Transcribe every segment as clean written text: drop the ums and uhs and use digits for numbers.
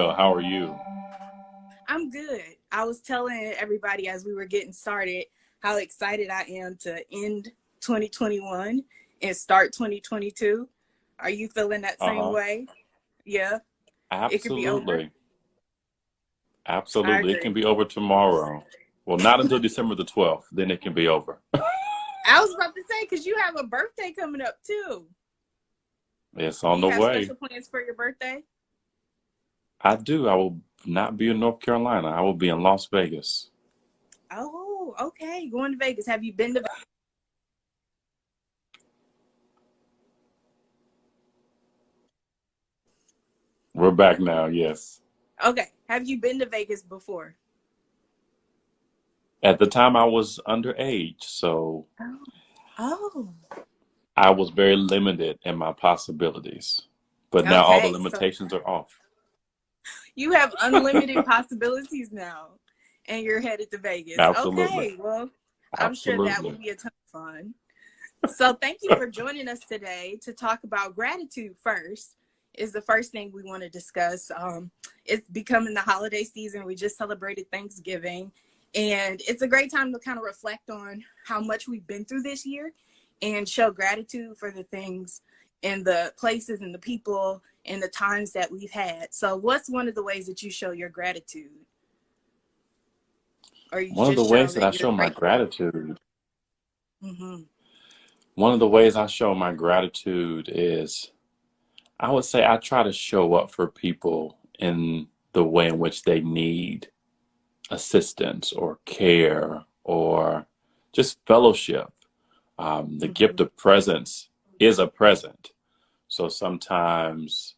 well. How are you? I'm good. I was telling everybody as we were getting started how excited I am to end 2021 and start 2022. Are you feeling that same Uh-huh. way? Yeah, it could be over. Absolutely. I Absolutely. It can agree. be over tomorrow. Well, not until December the 12th. Then it can be over. I was about to say, because you have a birthday coming up too. It's Do on you the have way. special plans for your birthday? I do. I will not be in North Carolina. I will be in Las Vegas. Oh, okay. Going to Vegas. Have you been to We're back now, yes. Okay. Have you been to Vegas before? At the time, I was underage, so Oh. Oh. I was very limited in my possibilities. But now all the Okay. So limitations are off. you have unlimited possibilities now, and you're headed to Vegas. Absolutely. Okay, well, I'm sure that will Absolutely. be a ton of fun. So, thank you for joining us today to talk about gratitude. First, is the first thing we want to discuss. It's becoming the holiday season. We just celebrated Thanksgiving, and it's a great time to kind of reflect on how much we've been through this year and show gratitude for the things and the places and the people and the times that we've had. So what's one of the ways that you show your gratitude? Or you One of the just show ways that I that you're show my grateful? gratitude, Mm-hmm. one of the ways I show my gratitude is I would say I try to show up for people in the way in which they need assistance or care or just fellowship. The Mm-hmm. gift of presence is a present. So sometimes,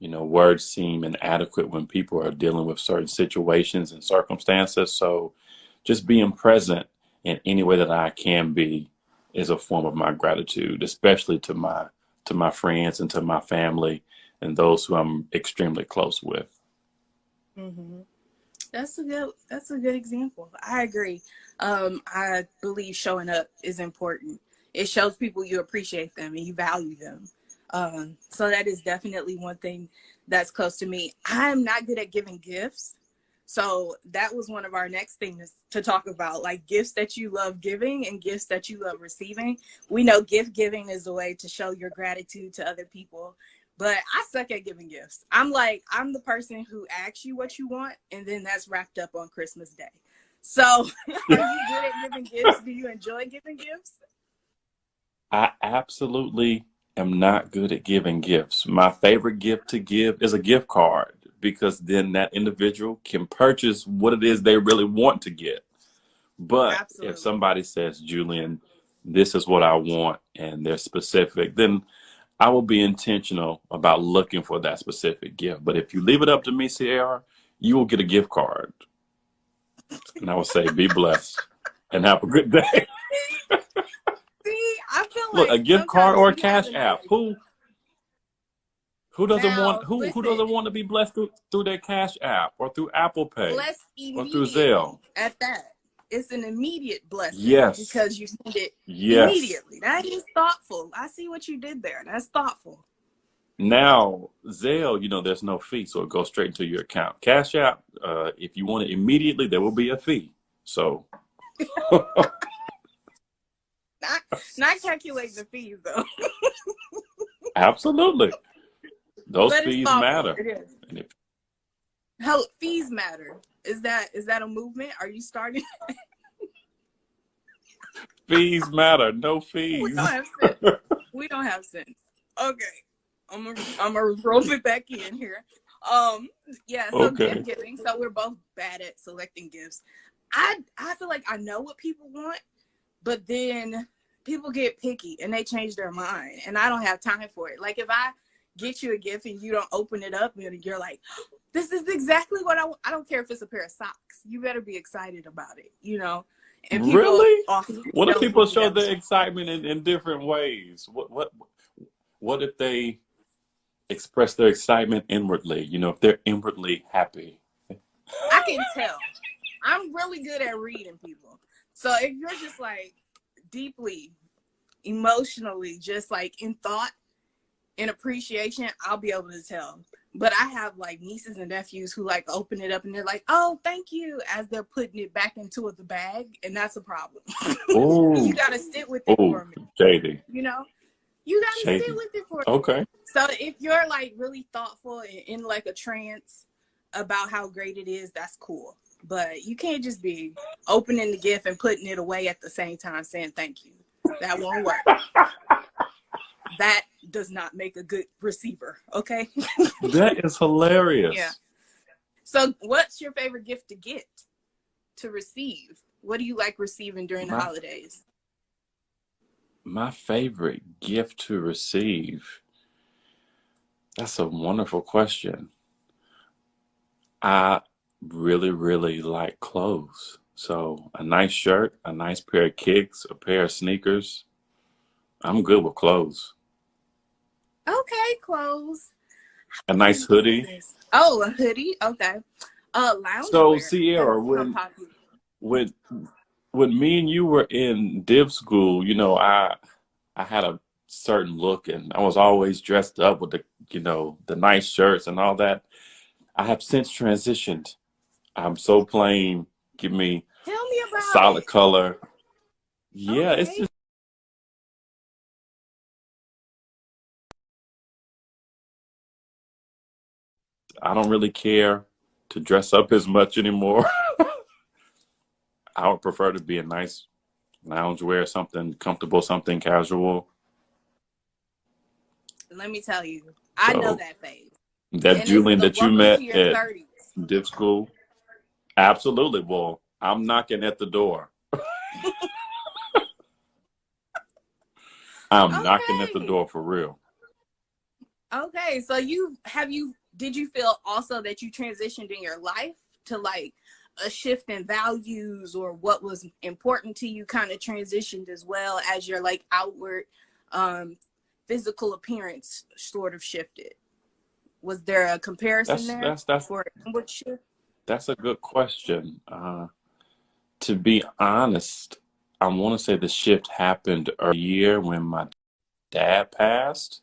words seem inadequate when people are dealing with certain situations and circumstances. So just being present in any way that I can be is a form of my gratitude, especially to my friends and to my family and those who I'm extremely close with. Mm-hmm. That's a good example. I agree. I believe showing up is important. It shows people you appreciate them and you value them. So that is definitely one thing that's close to me. I'm not good at giving gifts. So that was one of our next things to talk about, like gifts that you love giving and gifts that you love receiving. We know gift giving is a way to show your gratitude to other people, but I suck at giving gifts. I'm the person who asks you what you want, and then that's wrapped up on Christmas Day. So are you good at giving gifts? Do you enjoy giving gifts? I absolutely am not good at giving gifts. My favorite gift to give is a gift card because then that individual can purchase what it is they really want to get. But if Absolutely. somebody says, Julian, this is what I want, and they're specific, then I will be intentional about looking for that specific gift. But if you leave it up to me, Sierra, you will get a gift card. And I will say, be blessed and have a good day. See, I feel Look, a like gift card sometimes or a we have cash an app. edge. Who doesn't want Now, who listen, doesn't want to be blessed through their cash app or through Apple Pay blessed or through Zelle? immediately at that. It's an immediate blessing Yes. because you send it Yes. immediately. That is thoughtful. I see what you did there. That's thoughtful. Now, Zelle, there's no fee, so it goes straight into your account. Cash App, if you want it immediately, there will be a fee. So, Not not calculating the fees though. absolutely, those But it's fees thoughtful. matter. It is. And if Hell, fees matter. Is that a movement? Are you starting? fees matter, no We fees. don't have sense. We don't have sense. Okay. I'm gonna roll it back in here. Yeah, so gift Okay. giving. So we're both bad at selecting gifts. I feel like I know what people want, but then people get picky and they change their mind, and I don't have time for it. Like if I get you a gift and you don't open it up and you're like, this is exactly what I want. I don't care if it's a pair of socks. You better be excited about it. And people Really? often What if don't people believe show that. their excitement in different ways? What if they express their excitement inwardly? If they're inwardly happy. I can tell. I'm really good at reading people. So if you're just like deeply emotionally, just like in thought and appreciation, I'll be able to tell. But I have like nieces and nephews who like open it up and they're like, "Oh, thank you," as they're putting it back into the bag, and that's a problem. Oh, You gotta sit with it oh, for a minute, shady, you know. You gotta sit shady. with it for a minute. Okay. So if you're like really thoughtful and in like a trance about how great it is, that's cool. But you can't just be opening the gift and putting it away at the same time saying thank you. That won't work. That does not make a good receiver, okay? That is hilarious. Yeah. So what's your favorite gift to get, to receive? What do you like receiving during the My holidays? my favorite gift to receive. That's a wonderful question. I really, really like clothes. So a nice shirt, a nice pair of kicks, a pair of sneakers. I'm good with clothes. Okay, clothes. A How do nice you put hoodie. this? Oh, a hoodie. Okay. So Loungewear has Sierra, become popular. when when me and you were in div school, I had a certain look and I was always dressed up with the nice shirts and all that. I have since transitioned. I'm so plain. Give me Tell me a about solid it. color. Yeah, it's Okay. just I don't really care to dress up as much anymore. I would prefer to be a nice loungewear, something comfortable, something casual. Let me tell you, I know So that phase. that And it's Julian the that you welcome to met your at 30s. div school, absolutely. Well, I'm knocking at the door. I'm knocking at the Okay. door for real. Okay. So did you feel also that you transitioned in your life to like a shift in values, or what was important to you kind of transitioned as well as your like outward um physical appearance sort of shifted? Was there a comparison That's there that's that's for inward shift? that's a good question. To be honest, I want to say the shift happened earlier year when my dad passed.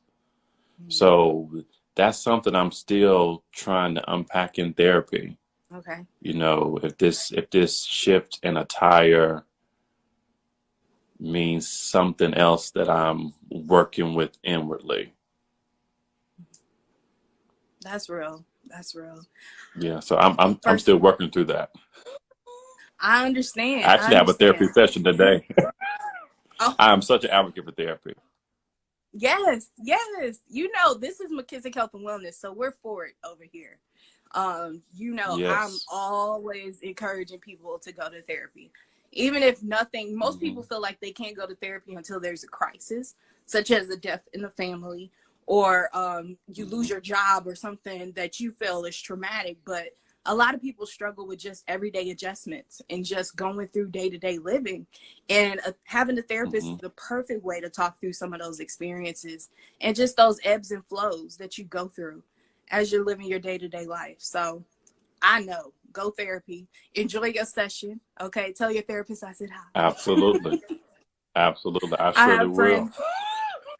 Mm, So that's something I'm still trying to unpack in therapy. okay. If this shift in attire means something else that I'm working with inwardly. That's real. That's real. Yeah, so I'm First, still working through that. I understand. I I actually have a therapy understand. session today. Oh, I am such an advocate for therapy. yes, yes. This is McKissick Health and Wellness, so we're for it over here. I'm Yes. always encouraging people to go to therapy. Even if nothing, most people Hmm. feel like they can't go to therapy until there's a crisis, such as a death in the family, or you lose Hmm. your job or something that you feel is traumatic. But a lot of people struggle with just everyday adjustments and just going through day-to-day living. And having a therapist Hmm. is the perfect way to talk through some of those experiences and just those ebbs and flows that you go through as you're living your day-to-day life. So I know, go therapy, enjoy your session. Okay, tell your therapist I said hi. Absolutely. Absolutely. I I surely have will. friends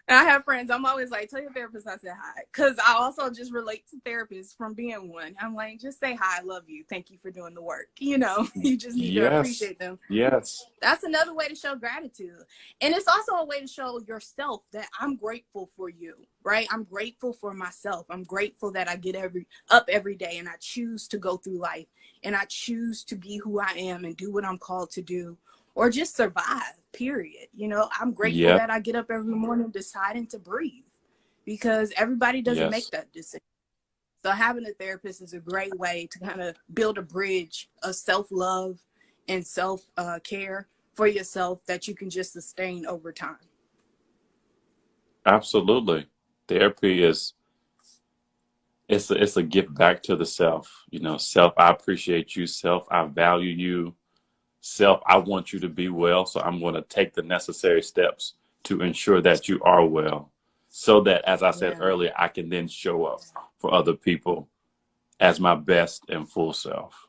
I have friends. I'm always like, tell your therapist I said hi. Because I also just relate to therapists from being one. I'm like, just say hi, I love you. Thank you for doing the work. You just need to Yes. appreciate them. Yes. That's another way to show gratitude. And it's also a way to show yourself that I'm grateful for you, right? I'm grateful for myself. I'm grateful that I get up every day and I choose to go through life and I choose to be who I am and do what I'm called to do or just survive, period. I'm grateful Yes. that I get up every morning deciding to breathe because everybody doesn't make Yes. that decision. So having a therapist is a great way to kind of build a bridge of self-love and self-care for yourself that you can just sustain over time. Absolutely. Therapy is it's a gift back to the self. Self, I appreciate you. Self, I value you. Self, I want you to be well. So I'm going to take the necessary steps to ensure that you are well. So that, as I said Yeah. earlier, I can then show up for other people as my best and full self.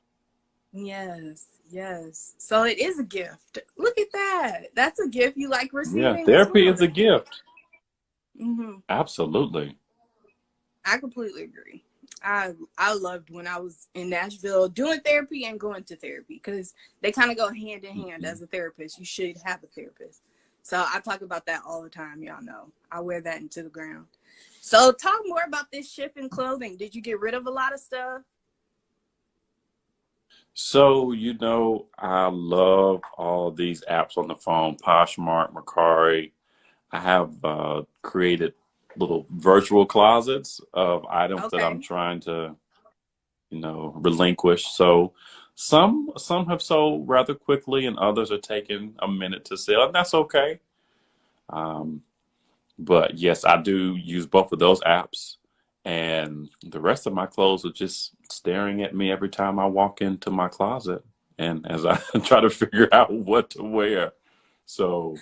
Yes. Yes. So it is a gift. Look at that. That's a gift you like Yeah, receiving as therapy well. is a gift. Mm-hmm. Absolutely. I completely agree. I loved when I was in Nashville doing therapy and going to therapy, because they kind of go hand in hand. As a therapist, you should have a therapist. So I talk about that all the time. Y'all know I wear that into the ground. So talk more about this shift in clothing. Did you get rid of a lot of stuff? So, I love all these apps on the phone, Poshmark, Mercari. I have created little virtual closets of items that I'm Okay. trying to, relinquish. So some have sold rather quickly and others are taking a minute to sell, and that's okay. Um, but yes, I do use both of those apps, and the rest of my clothes are just staring at me every time I walk into my closet and as I try to figure out what to wear. So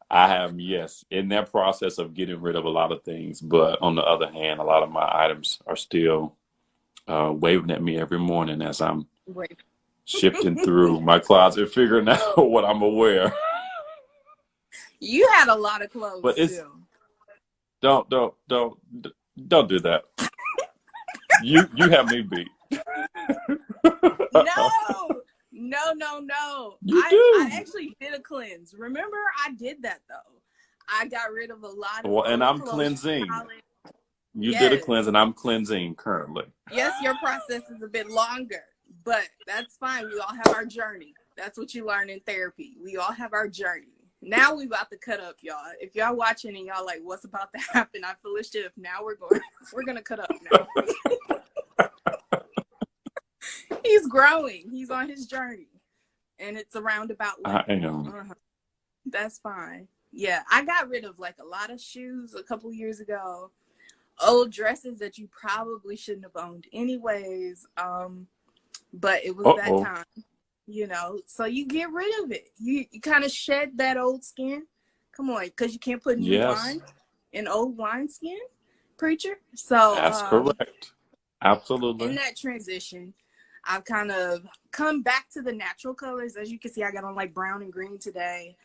I am, yes, in that process of getting rid of a lot of things, but on the other hand, a lot of my items are still waving at me every morning as I'm Wait. shifting through my closet, figuring out what I'm gonna wear. You had a lot of But clothes it's too. don't do that. You have me beat. No, no. You I do. actually did a cleanse. Remember, I did that though. I got rid of a lot of Well, and old I'm clothes from cleansing. college. You did a Yes. cleanse, and I'm cleansing currently. Yes, your process is a bit longer, but that's fine. We all have our journey. That's what you learn in therapy. We all have our journey. Now we about to cut up, y'all. If y'all watching and y'all like, what's about to happen? I feel a shift. Now we're gonna cut up now. He's growing. He's on his journey, and it's a roundabout I way. am. That's fine. Yeah, I got rid of like a lot of shoes a couple years ago. Old dresses that you probably shouldn't have owned anyways. But it was that Uh-oh. time, So you get rid of it. You kind of shed that old skin. Come on, because you can't put new Yes, wine in old wine skin, preacher. So that's correct. in Absolutely. that transition, I've kind of come back to the natural colors. As you can see, I got on like brown and green today.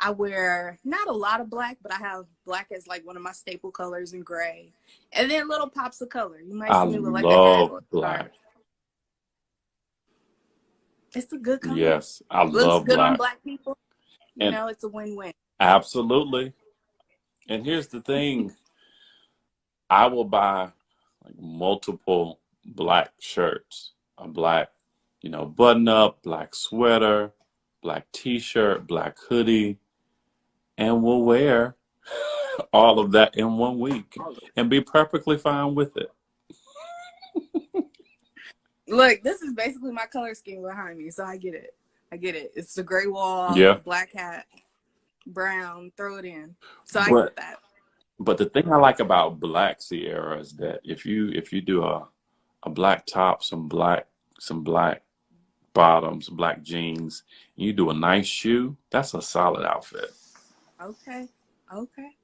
I wear not a lot of black, but I have black as like one of my staple colors, and gray. And then little pops of color. You might I see me with like a hat love or a scarf. black. It's a good color. Yes, I Looks love good on black. black people. And It's a win-win. absolutely. And here's the thing. I will buy like multiple black shirts, a black, button up, black sweater, black t-shirt, black hoodie, and we'll wear all of that in 1 week and be perfectly fine with it. Look, this is basically my color scheme behind me, so I get it. I get it. It's the gray wall, Yeah. black hat, brown, throw it in. So I But get that. but the thing I like about black Sierra is that if you do a black top, some black bottoms, black jeans, you do a nice shoe, that's a solid outfit. Okay. Okay.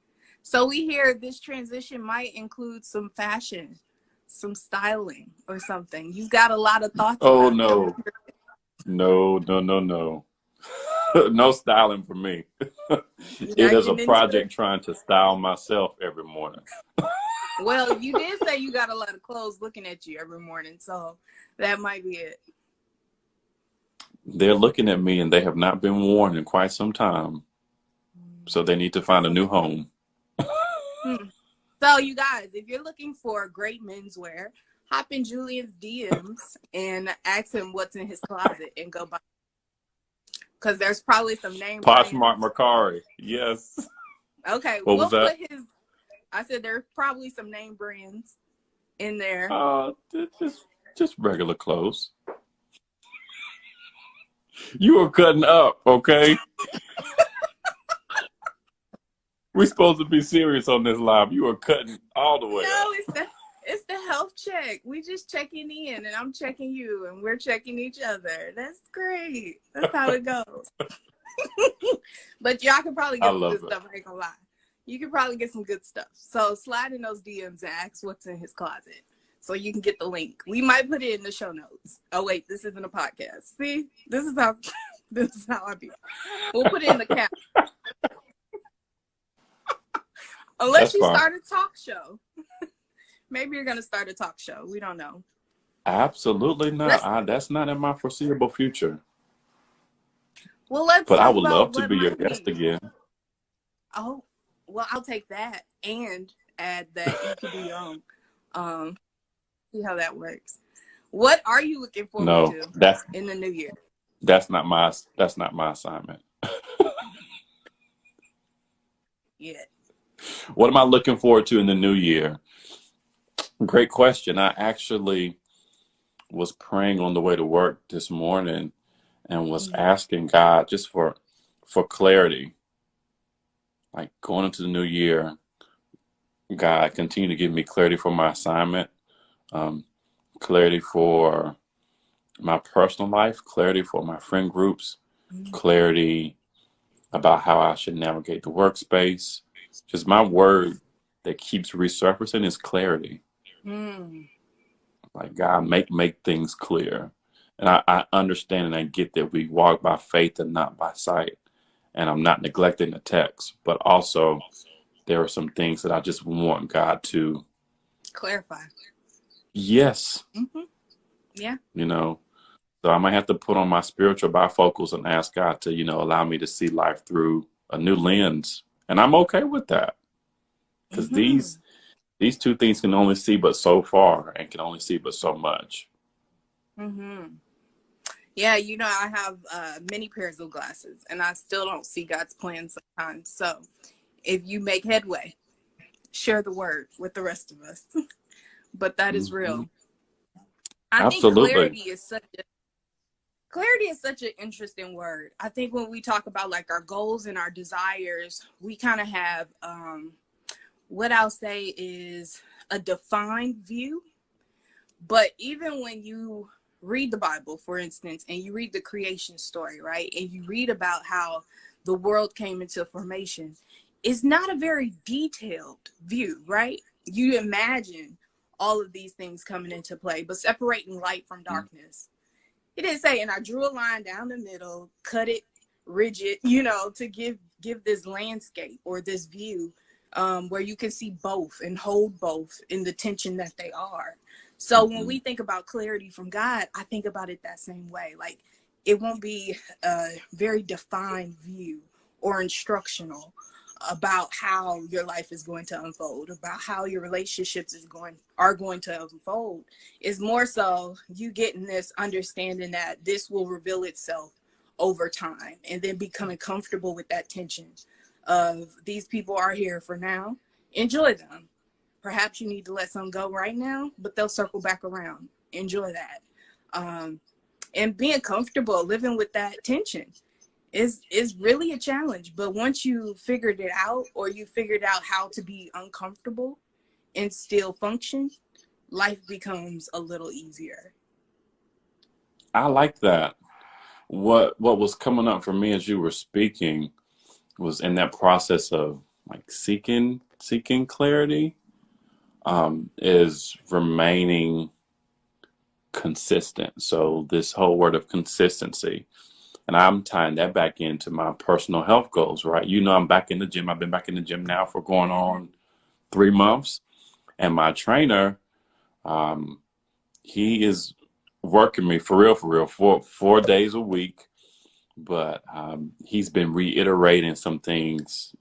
So we hear this transition might include some fashion, some styling or something. You've got a lot of thoughts Oh about it. no. No, no, no, no. No styling for me. You're It not is a getting into it? project trying to style myself every morning. Well, you did say you got a lot of clothes looking at you every morning, so that might be it. They're looking at me and they have not been worn in quite some time. So they need to find That's a new home. okay. So, you guys, if you're looking for great menswear, hop in Julian's DMs and ask him what's in his closet and go buy. Because there's probably some name Poshmark brands. Mercari. Yes. Okay, What was we'll that? put his. I said there's probably some name brands in there. Just regular clothes. You are cutting up, okay? We're supposed to be serious on this live. You are cutting all the way No, up. it's the health check. We just checking in, and I'm checking you, and we're checking each other. That's great. That's how it goes. But y'all can probably I get some love good it. stuff. I ain't gonna lie. You can probably get some good stuff. So slide in those DMs and ask what's in his closet, so you can get the link. We might put it in the show notes. Oh wait, this isn't a podcast. See, this is how I be. We'll put it in the cap. Unless That's you fine. start a talk show. Maybe you're gonna start a talk show. We don't know. Absolutely not. Let's That's not in my foreseeable future. let's But I talk would love about to what be your might guest be. again. Oh, well, I'll take that and add that you could do your own. Um, see how that works. What are you looking forward No, to that's in the new year? that's not my assignment. Yeah. What am I looking forward to in the new year? Great question. I actually was praying on the way to work this morning and was Mm-hmm. asking God just for clarity. Like going into the new year, God, continue to give me clarity for my assignment, um, clarity for my personal life, clarity for my friend groups, clarity about how I should navigate the workspace. Just my word that keeps resurfacing is clarity. Mm. Like God, make things clear. And I understand and I get that we walk by faith and not by sight. And I'm not neglecting the text, but also there are some things that I just want God to, Clarify. yes, Mm-hmm. Yeah. you know. So I might have to put on my spiritual bifocals and ask God to, allow me to see life through a new lens. And I'm okay with that because Mm-hmm. these two things can only see but so far and can only see but so much. Mm-hmm. Yeah, I have many pairs of glasses, and I still don't see God's plan sometimes. So, if you make headway, share the word with the rest of us. But that is Hmm. real. I think Absolutely. clarity is such an interesting word. I think when we talk about like our goals and our desires, we kind of have what I'll say is a defined view. But even when you read the Bible, for instance, and you read the creation story, right? And you read about how the world came into formation, it's not a very detailed view, right? You imagine all of these things coming into play, but separating light from darkness. It didn't say, and I drew a line down the middle, cut it rigid, to give this landscape or this view where you can see both and hold both in the tension that they are. So when Hmm. we think about clarity from God, I think about it that same way. Like it won't be a very defined view or instructional about how your life is going to unfold, about how your relationships are going to unfold. Is more so you getting this understanding that this will reveal itself over time, and then becoming comfortable with that tension of these people are here for now. Enjoy them. Perhaps you need to let some go right now, but they'll circle back around. Enjoy that. And being comfortable living with that tension is really a challenge. But once you figured it out, or you figured out how to be uncomfortable and still function, life becomes a little easier. I like that. What was coming up for me as you were speaking was in that process of like seeking clarity, is remaining consistent. So this whole word of consistency, and I'm tying that back into my personal health goals, right? I'm back in the gym. I've been back in the gym now for going on 3 months, and my trainer, um, he is working me for real, 4 days a week. But he's been reiterating some things,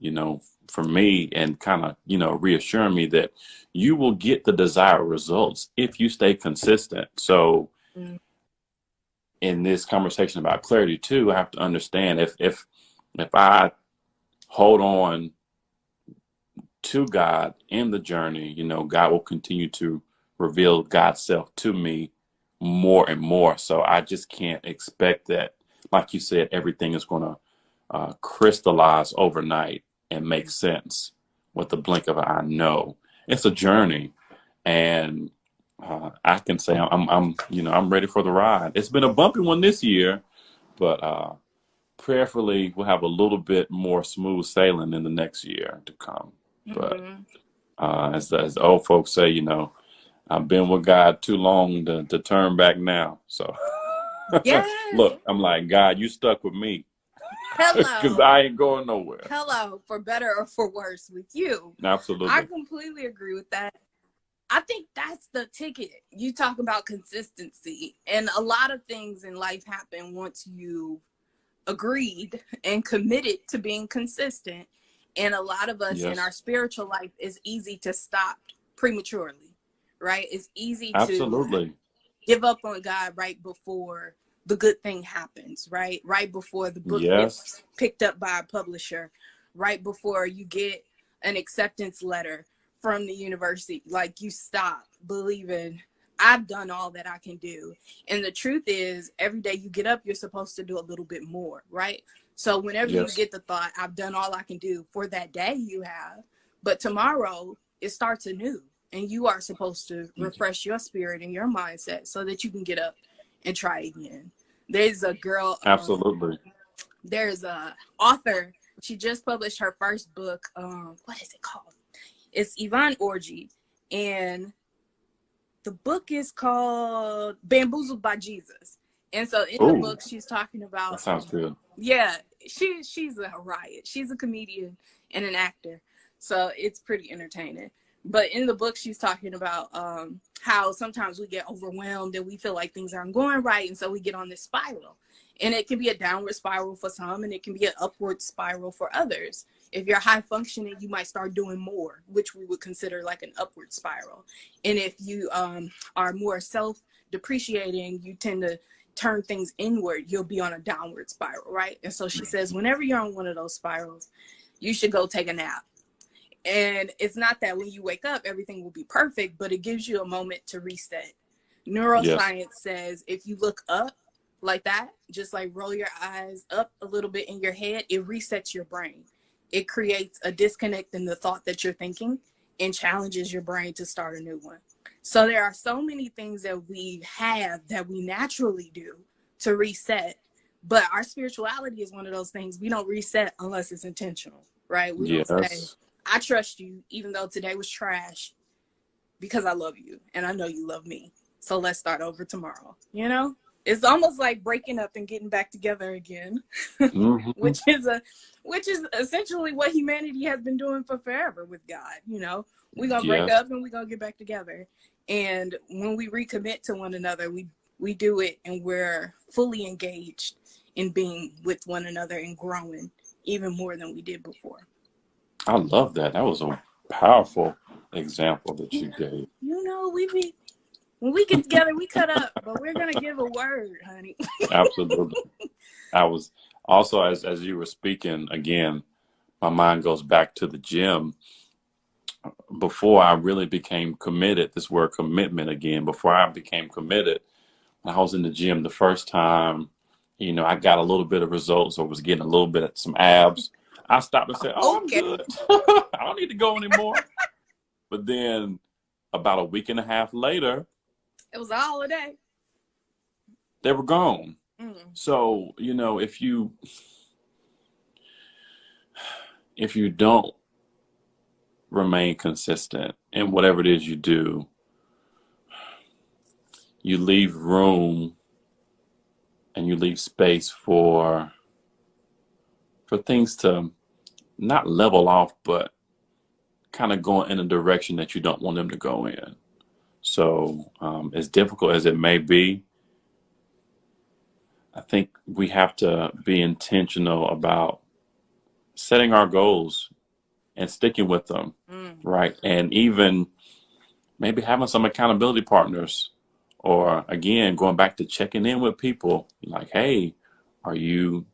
for me, and kind of, reassuring me that you will get the desired results if you stay consistent. So Mm. in this conversation about clarity too, I have to understand if I hold on to God in the journey, God will continue to reveal God's self to me more and more. So I just can't expect that, like you said, everything is going to crystallize overnight and make sense with the blink of an eye. No, it's a journey, and I can say I'm ready for the ride. It's been a bumpy one this year, but prayerfully we'll have a little bit more smooth sailing in the next year to come. But Mm-hmm. as the old folks say, I've been with God too long to turn back now. So Yes. look, I'm like, God, you stuck with me because Hello. I ain't going nowhere. Hello. For better or for worse with you. I Absolutely. completely agree with that. I think that's the ticket. You talk about consistency, and a lot of things in life happen once you agreed and committed to being consistent. And a lot of us in our Yes, spiritual life, is easy to stop prematurely, right? It's easy to absolutely. give up on God right before the good thing happens, right? Right before the book Yes, gets picked up by a publisher, right before you get an acceptance letter from the university. Like, you stop believing, I've done all that I can do. And the truth is, every day you get up, you're supposed to do a little bit more, right? So whenever you yes, get the thought, I've done all I can do for that day, you have, but tomorrow it starts anew. And you are supposed to refresh your spirit and your mindset so that you can get up and try again. There's a girl, absolutely. there's a author. She just published her first book. What is it called? It's Yvonne Orji, and the book is called Bamboozled by Jesus. And so in the Oh, book, she's talking about, that sounds good. yeah, she's a riot. She's a comedian and an actor, so it's pretty entertaining. But in the book, she's talking about how sometimes we get overwhelmed and we feel like things aren't going right, and so we get on this spiral. And it can be a downward spiral for some, and it can be an upward spiral for others. If you're high functioning, you might start doing more, which we would consider like an upward spiral. And if you are more self depreciating, you tend to turn things inward, you'll be on a downward spiral, right? And so she says, whenever you're on one of those spirals, you should go take a nap. And it's not that when you wake up, everything will be perfect, but it gives you a moment to reset. Yes, Neuroscience says if you look up like that, just like roll your eyes up a little bit in your head, it resets your brain. It creates a disconnect in the thought that you're thinking and challenges your brain to start a new one. So there are so many things that we have that we naturally do to reset. But our spirituality is one of those things we don't reset unless it's intentional, right? We don't say, yes. I trust you, even though today was trash, because I love you and I know you love me. So let's start over tomorrow. You know, it's almost like breaking up and getting back together again, Hmm. which is essentially what humanity has been doing for forever with God. You know, we're gonna break Yes, up and we're gonna get back together. And when we recommit to one another, we do it and we're fully engaged in being with one another and growing even more than we did before. I love that. That was a powerful example that you gave. You know, we be when we get together, we cut up, but we're gonna give a word, honey. Absolutely. I was also, as you were speaking again, my mind goes back to the gym. Before I really became committed, this word commitment again, before I became committed, when I was in the gym the first time, I got a little bit of results or was getting a little bit of some abs. I stopped and said, "Oh, I'm Okay, good. I don't need to go anymore." But then about a week and a half later, it was a holiday. they were gone. Mm. So, if you don't remain consistent in whatever it is you do, you leave room and you leave space for things to not level off, but kind of going in a direction that you don't want them to go in. So, as difficult as it may be, I think we have to be intentional about setting our goals and sticking with them, Mm. right? And even maybe having some accountability partners, or again, going back to checking in with people like, hey, are you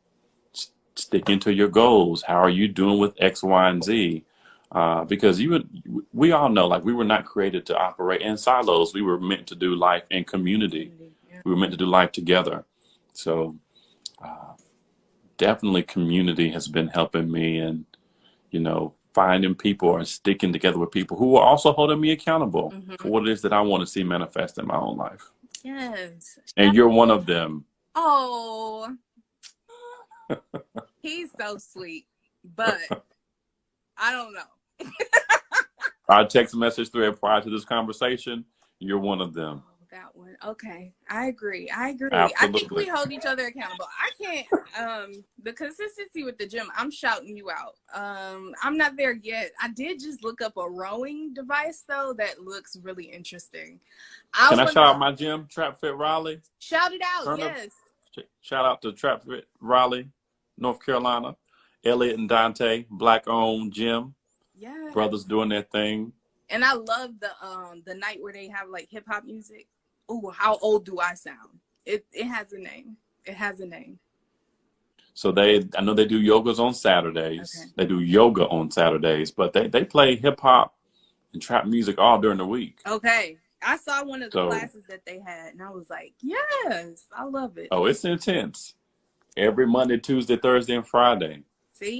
sticking to your goals? How are you doing with X, Y, and Z? Because we all know, like, we were not created to operate in silos. We were meant to do life in community. Community. Yeah. We were meant to do life together. So uh, definitely community has been helping me, and finding people and sticking together with people who are also holding me accountable Mm-hmm. for what it is that I want to see manifest in my own life. Yes. And you're one of them. Oh, he's so sweet, but I don't know. Our text message thread prior to this conversation, you're one of them. Oh, that one. Okay. I agree. I agree. I think we Absolutely. hold each other accountable. I can't the consistency with the gym, I'm shouting you out. I'm not there yet. I did just look up a rowing device though that looks really interesting. I Can I want shout to out my gym, Trap Fit Raleigh? shout it out. Turner, Yes. shout out to Trap Fit Raleigh, North Carolina. Elliot and Dante, black owned gym. Yeah. Brothers doing their thing. And I love the night where they have like hip hop music. Ooh, how old do I sound? It has a name. It has a name. So I know they do yogas on Okay. Saturdays. They do yoga on Saturdays, but they play hip hop and trap music all during the week. Okay. I saw one of the So, classes that they had and I was like, yes, I love it. oh, it's intense. Every Monday, Tuesday, Thursday, and Friday. See?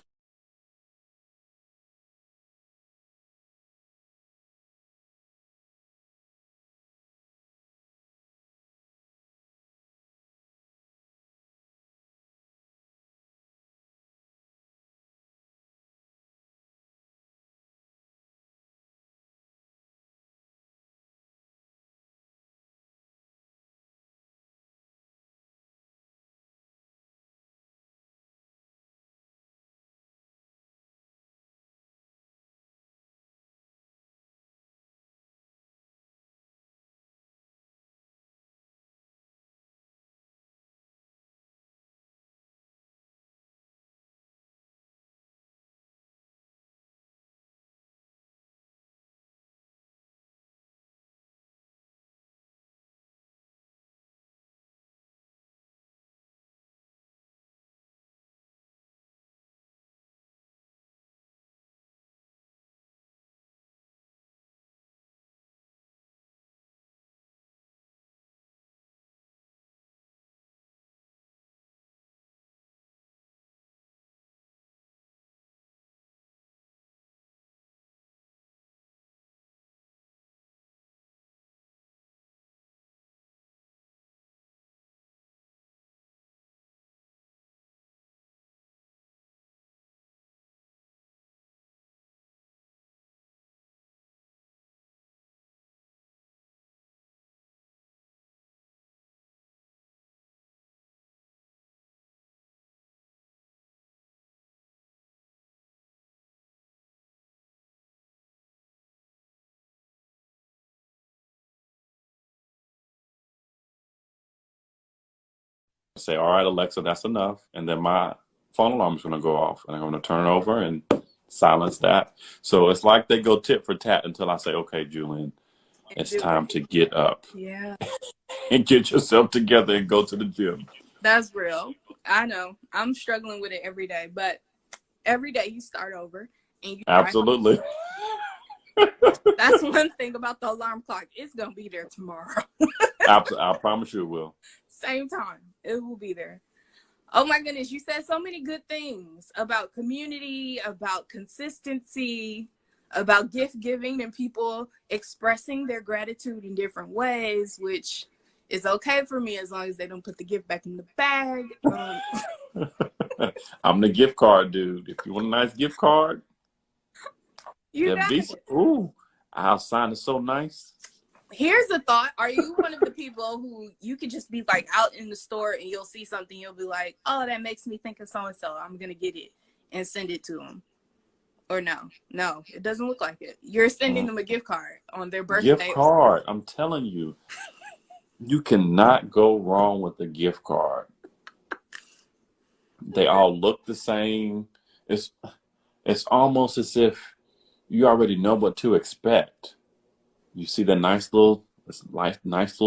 Say, all right, Alexa, that's enough. And then my phone alarm is going to go off and I'm going to turn over and silence that. So it's like they go tit for tat until I say, okay, Julian, And it's do it. time to get up Yeah. and get yourself together and go to the gym. That's real. I know. I'm struggling with it every day, but every day you start over and you try. Absolutely. That's one thing about the alarm clock. It's gonna be there tomorrow. I promise you it will. Same time. It will be there. Oh my goodness, you said so many good things about community, about consistency, about gift giving and people expressing their gratitude in different ways, which is okay for me as long as they don't put the gift back in the bag. I'm the gift card dude. If you want a nice gift card, You that got Visa, it. ooh, our sign is so nice. Here's a thought. Are you one of the people who you could just be like out in the store and you'll see something, you'll be like, oh, that makes me think of so-and-so. I'm going to get it and send it to them. Or no, it doesn't look like it. You're sending them a gift card on their Gift birthday. card. I'm telling you, you cannot go wrong with a gift card. They all look the same. It's almost as if you already know what to expect. You see the nice little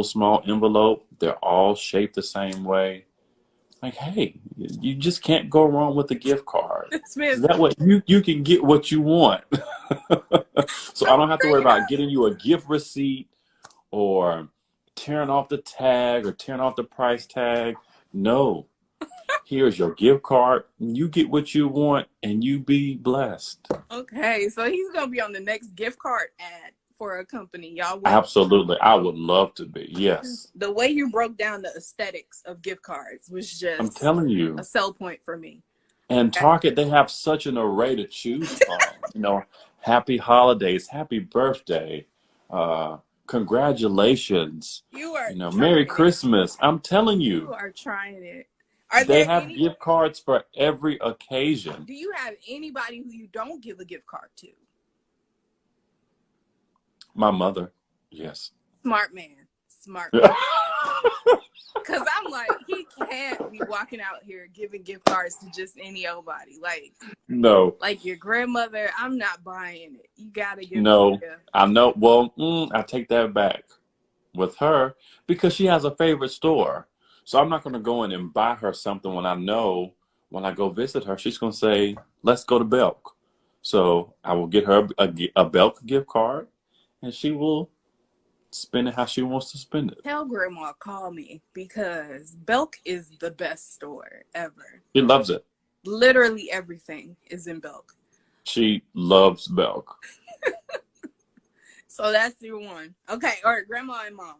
small envelope. They're all shaped the same way. Like, hey, you just can't go wrong with a gift card. So that way you can get what you want. So I don't have to worry about getting you a gift receipt or tearing off the tag or tearing off the price tag. No. Here's your gift card. You get what you want and you be blessed. Okay, so he's going to be on the next gift card ad for a company. Y'all wait. Absolutely. I would love to be. Yes. The way you broke down the aesthetics of gift cards was I'm just telling you. a sell point for me. And Okay. Target, they have such an array to choose from. Happy holidays, happy birthday, congratulations, You are Merry trying it. Christmas. I'm telling You you, are trying it. Are they there have any? gift cards for every occasion. Do you have anybody who you don't give a gift card to? My mother, yes. Smart man. Smart man. Because I'm like, he can't be walking out here giving gift cards to just any old body. No, Like your grandmother, I'm not buying it. You got to give it no, to her. I know. Well, I take that back with her because she has a favorite store. So I'm not going to go in and buy her something when I know when I go visit her, she's going to say, let's go to Belk. So I will get her a Belk gift card and she will spend it how she wants to spend it. Tell grandma, call me, because Belk is the best store ever. She loves it. Literally everything is in Belk. She loves Belk. So that's your one. Okay, or grandma and mom.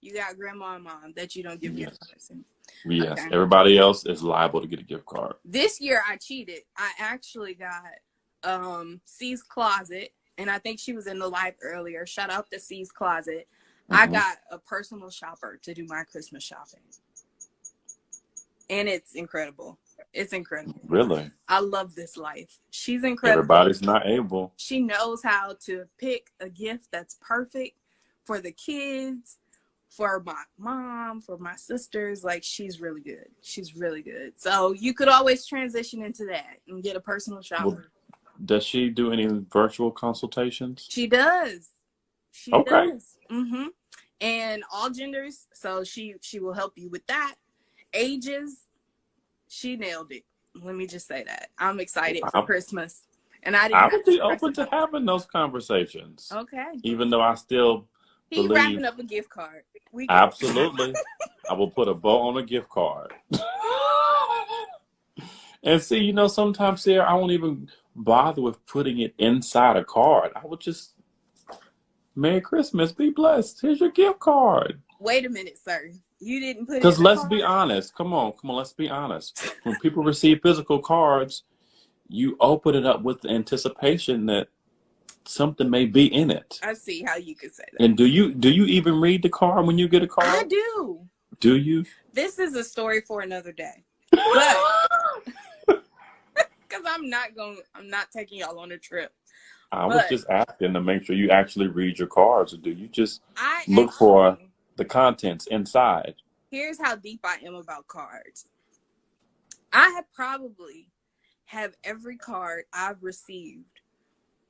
You got grandma and mom that you don't give gift cards to. Yes. Okay. Everybody else is liable to get a gift card. This year I cheated. I actually got C's Closet, and I think she was in the live earlier. Shout out to C's Closet. I got a personal shopper to do my Christmas shopping. And it's incredible. It's incredible. Really? I love this life. She's incredible. Everybody's not able. She knows how to pick a gift that's perfect for the kids, for my mom, for my sisters. Like, she's really good. She's really good. So you could always transition into that and get a personal shopper. Well, does she do any virtual consultations? She does. She does. And all genders. So she will help you with that. Ages. She nailed it. Let me just say that. I'm excited for Christmas. And I would be open to having those conversations. Okay. Even though I still believe. Wrapping up a gift card. Absolutely. I will put a bow on a gift card. And see, sometimes, Sarah, I won't even bother with putting it inside a card. I would just, Merry Christmas, be blessed. Here's your gift card. Wait a minute, sir. You didn't put it in Because let's card? be honest. Come on, let's be honest. When people receive physical cards, you open it up with the anticipation that something may be in it. I see how you could say that. And do you even read the card when you get a card? I do. Do you? This is a story for another day. But because I'm not taking y'all on a trip. I was just asking to make sure you actually read your cards, or do you just look for the contents inside? Here's how deep I am about cards. I probably have every card I've received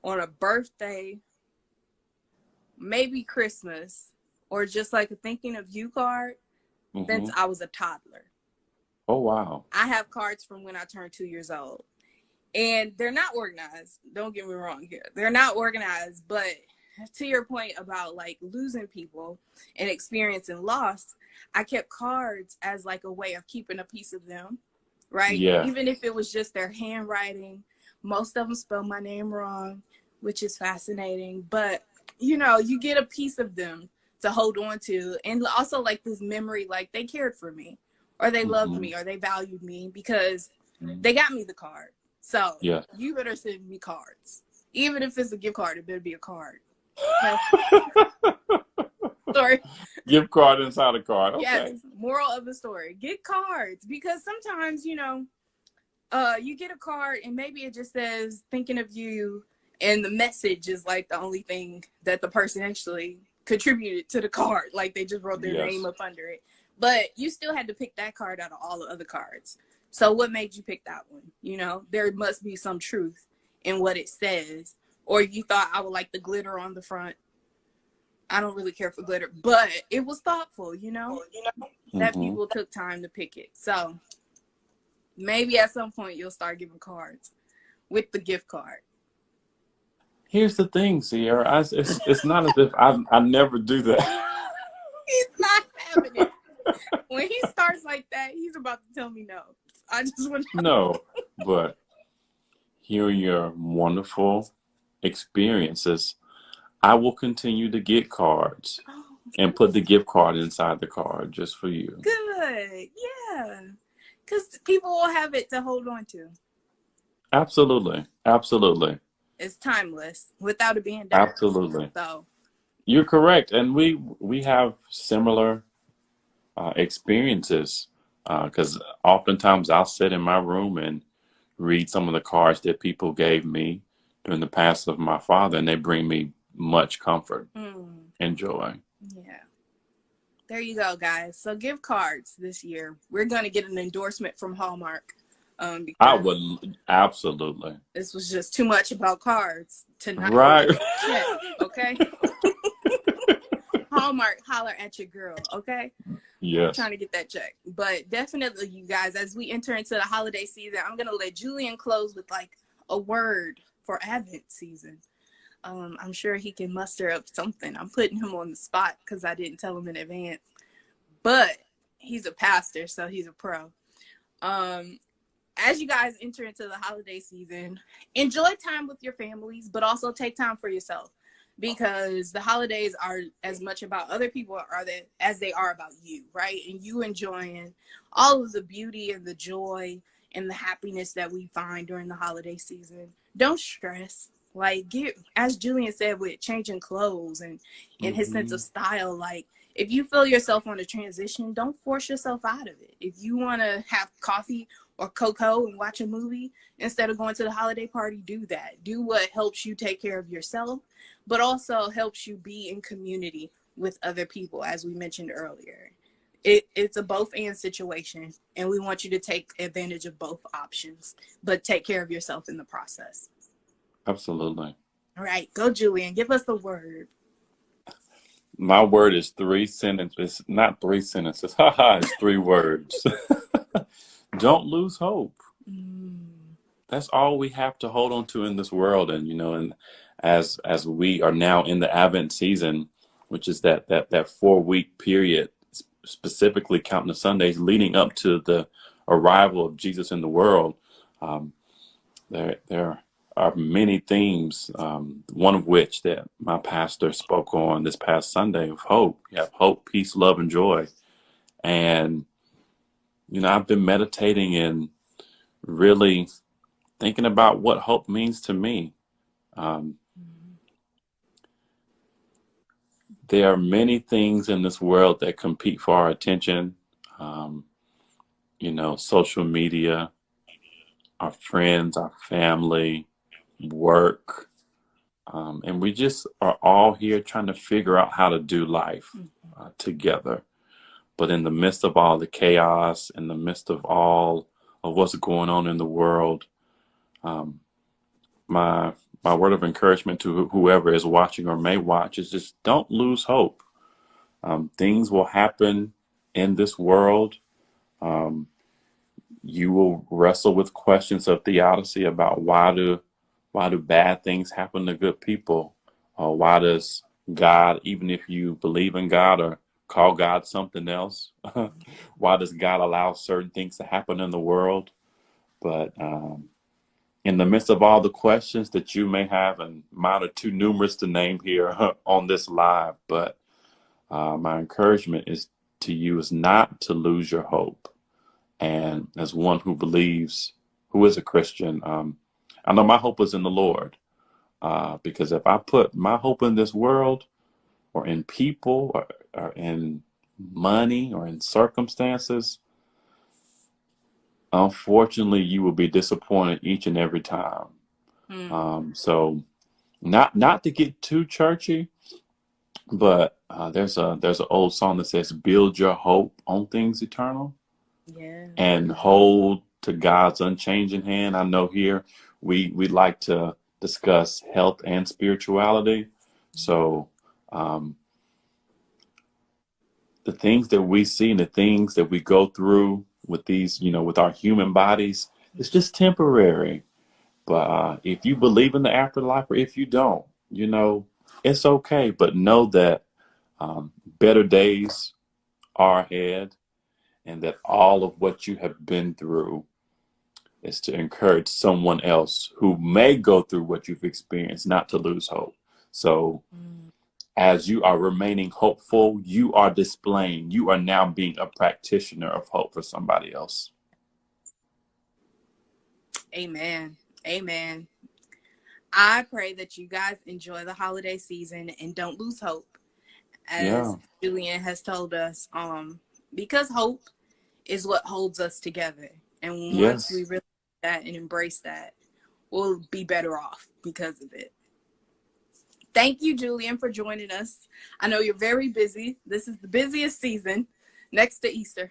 on a birthday, maybe Christmas, or just like a thinking of you card since I was a toddler. Oh, wow. I have cards from when I turned 2 years old. And they're not organized. Don't get me wrong here. They're not organized, but to your point about like losing people and experiencing loss, I kept cards as like a way of keeping a piece of them, right? Yeah. Even if it was just their handwriting. Most of them spell my name wrong, which is fascinating. But, you get a piece of them to hold on to. And also like this memory, like they cared for me or they loved me or they valued me because they got me the card. So you better send me cards. Even if it's a gift card, it better be a card. Sorry. Gift card inside a card. Okay. Yes. Moral of the story. Get cards. Because sometimes, you get a card and maybe it just says thinking of you and the message is like the only thing that the person actually contributed to the card. Like they just wrote their name up under it. But you still had to pick that card out of all the other cards. So what made you pick that one? There must be some truth in what it says. Or you thought I would like the glitter on the front. I don't really care for glitter, but it was thoughtful, that people took time to pick it. So maybe at some point you'll start giving cards with the gift card. Here's the thing, Sierra. It's not as if I never do that. He's not having it. When he starts like that, he's about to tell me no. I just want to No, but hearing your wonderful experiences, I will continue to get cards and put the gift card inside the card just for you. Good. Yeah. Because people will have it to hold on to. Absolutely. Absolutely. It's timeless without it being dark. Absolutely. So You're correct, and we have similar experiences because oftentimes I'll sit in my room and read some of the cards that people gave me during the passing of my father, and they bring me much comfort Mm, and joy. yeah. There you go, guys. So give cards this year. We're going to get an endorsement from Hallmark I because would absolutely. this was just too much about cards to not go Right. get that check, okay? Hallmark, holler at your girl, okay? We're Yes. trying to get that check. But definitely, you guys, as we enter into the holiday season, I'm going to let Julian close with like a word for Advent season. I'm sure he can muster up something. I'm putting him on the spot because I didn't tell him in advance. But he's a pastor, so he's a pro. Um, as you guys enter into the holiday season, enjoy time with your families, but also take time for yourself because the holidays are as much about other people as they are about you, right? And you enjoying all of the beauty and the joy and the happiness that we find during the holiday season. Don't stress. Like get, as Julian said, with changing clothes and in his sense Hmm. of style, like if you feel yourself on a transition, don't force yourself out of it. If you want to have coffee or cocoa and watch a movie instead of going to the holiday party, do that. Do what helps you take care of yourself, but also helps you be in community with other people, as we mentioned earlier. It's a both and situation, and we want you to take advantage of both options, but take care of yourself in the process. Absolutely. All right, go Julian, give us the word. My word is three sentences, not three sentences. Haha, it's three words. Don't lose hope. Mm, That's all we have to hold on to in this world. And and as we are now in the Advent season, which is that 4 week period, specifically counting the Sundays leading up to the arrival of Jesus in the world, um, there are many themes. One of which that my pastor spoke on this past Sunday of hope. You have hope, peace, love, and joy. And I've been meditating and really thinking about what hope means to me. Um, mm, there are many things in this world that compete for our attention. Um, Social media, our friends, our family, work. And we just are all here trying to figure out how to do life mm, together. But in the midst of all the chaos, in the midst of all of what's going on in the world, um, my my word of encouragement to whoever is watching or may watch is just don't lose hope. Things will happen in this world. Um, you will wrestle with questions of theodicy about why do bad things happen to good people? Why does God, even if you believe in God or call God something else, why does God allow certain things to happen in the world? But in the midst of all the questions that you may have, and mine are too numerous to name here on this live, but my encouragement is to you is not to lose your hope. And as one who believes, who is a Christian, I know my hope is in the Lord. Because if I put my hope in this world or in people or in money or in circumstances, unfortunately, you will be disappointed each and every time. mm. So not to get too churchy, but there's an old song that says, "Build your hope on things eternal Yeah. and hold to God's unchanging hand." I know here we like to discuss health and spirituality, so. Um, the things that we see and the things that we go through with these, with our human bodies, it's just temporary. But if you believe in the afterlife or if you don't, it's okay. But know that better days are ahead and that all of what you have been through is to encourage someone else who may go through what you've experienced not to lose hope. So Mm. as you are remaining hopeful, you are displaying, you are now being a practitioner of hope for somebody else. Amen. Amen. I pray that you guys enjoy the holiday season and don't lose hope, Yeah. as Julian has told us, because hope is what holds us together. And once we Yes. realize that and embrace that, we'll be better off because of it. Thank you, Julian, for joining us. I know you're very busy. This is the busiest season next to Easter.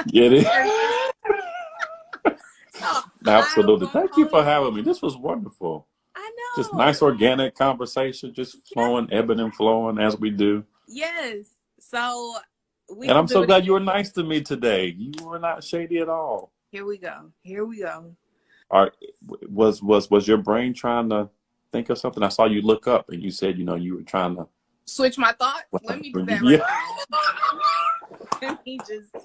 Get it. So I Absolutely. won't Thank you hold for having you. me. This was wonderful. I Just know. nice organic conversation, just Yes. flowing, ebbing and flowing as we do. Yes. So we And will I'm do so it glad you again. were nice to me today. You were not shady at all. Here we go. Here we go. Are, was your brain trying to think of something? I saw you look up and you said, you were trying to. Switch my thoughts. Let me do that right Yeah. now. Let me just.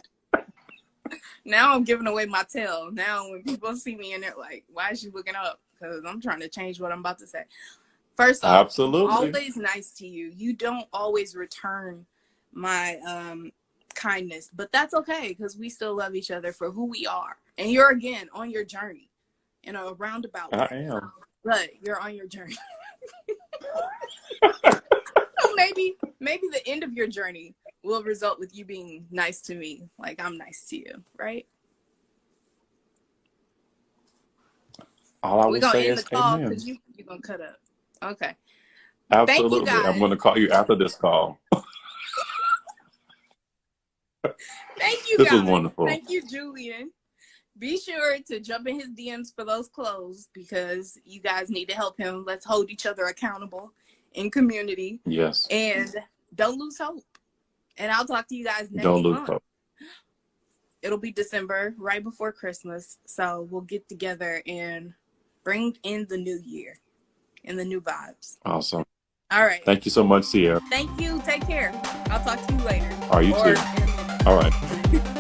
Now I'm giving away my tail. Now when people see me and they're like, "Why is she looking up?" Because I'm trying to change what I'm about to say. First off, I'm Absolutely. always nice to you. You don't always return my kindness, but that's okay because we still love each other for who we are. And you're again on your journey in a roundabout I way, am. but you're on your journey. So maybe the end of your journey will result with you being nice to me, like I'm nice to you, right? All I We're will gonna say end the is call amen. because you're gonna cut up. Okay. Thank you Absolutely. I'm guys. going to call you after this call. Thank you This was guys. wonderful. Thank you, Julian. Be sure to jump in his DMs for those clothes because you guys need to help him. Let's hold each other accountable in community. Yes. And don't lose hope. And I'll talk to you guys Don't next lose month. hope. It'll be December, right before Christmas. So we'll get together and bring in the new year and the new vibes. Awesome. All right. Thank you so much, Sierra. Thank you. Take care. I'll talk to you later. All right, you too. All right.